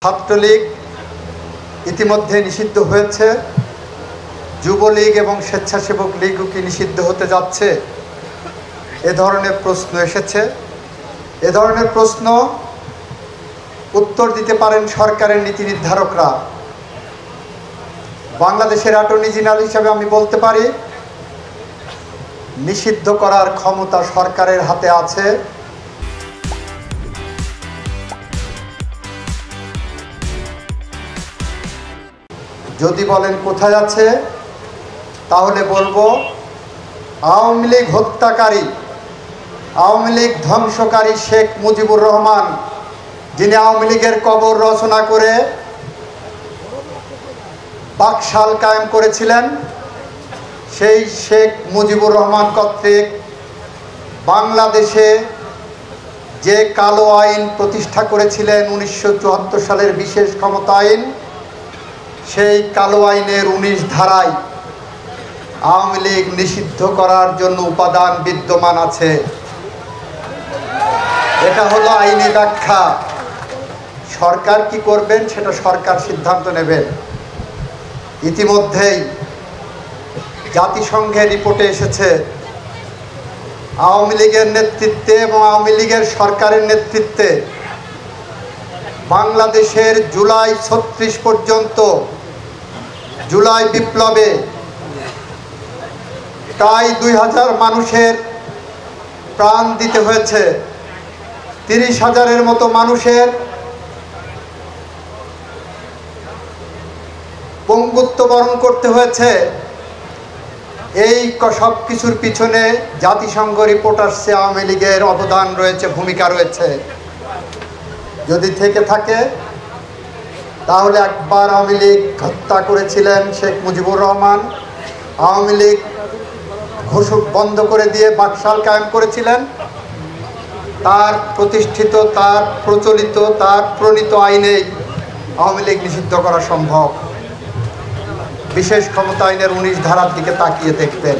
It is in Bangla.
ছাত্রলীগ ইতিমধ্যে নিষিদ্ধ হয়েছে, যুবলীগ এবং স্বেচ্ছাসেবক লীগও কি নিষিদ্ধ হতে যাচ্ছে? এ ধরনের প্রশ্ন এসেছে। এ ধরনের প্রশ্ন উত্তর দিতে পারেন সরকারের নীতি নির্ধারকরা। বাংলাদেশের অ্যাটর্নি জেনারেল হিসাবে আমি বলতে পারি, নিষিদ্ধ করার ক্ষমতা সরকারের হাতে আছে। যদি বলেন কোথায় আছে, তাহলে বলবো আওয়ামী লীগ হত্যাকারী, আওয়ামী লীগ ধ্বংসকারী শেখ মুজিবুর রহমান, যিনি আওয়ামী লীগের কবর রচনা করে বাকশাল কায়েম করেছিলেন, সেই শেখ মুজিবুর রহমান কর্তৃক বাংলাদেশে যে কালো আইন প্রতিষ্ঠা করেছিলেন 1974 সালের বিশেষ ক্ষমতা আইন, সেই কালো আইনের 19 ধারায় আওয়ামী লীগ নিষিদ্ধ করার জন্য উপাদান বিদ্যমান আছে। এটা হলো আইনি ব্যাখ্যা। সরকার কি করবেন সেটা সরকার সিদ্ধান্ত নেবেন। ইতিমধ্যেই জাতিসংঘের রিপোর্টে এসেছে, আওয়ামী লীগের নেতৃত্বে এবং আওয়ামী লীগের সরকারের নেতৃত্বে বাংলাদেশের জুলাই 36 পর্যন্ত, জুলাই বিপ্লবে প্রায় 2000 মানুষের প্রাণ দিতে হয়েছে, 30,000-এর মতো মানুষের পঙ্গুত্ব বরণ করতে হয়েছে। এই সব কিছুর পিছনে জাতিসংঘ রিপোর্ট আসছে, আওয়ামী লীগের অবদান রয়েছে, ভূমিকা রয়েছে। যদি থেকে থাকে তাহলে একবার আওয়ামী লীগ হত্যা করেছিলেন শেখ মুজিবুর রহমান, আওয়ামী লীগ ঘোষক বন্ধ করে দিয়ে বাকশাল কায়েম করেছিলেন, তার প্রতিষ্ঠিত, তার প্রচলিত, তার প্রণীত আইনেই আওয়ামী লীগ নিষিদ্ধ করা সম্ভব। বিশেষ ক্ষমতা আইনের 19 ধারার দিকে তাকিয়ে দেখতেন।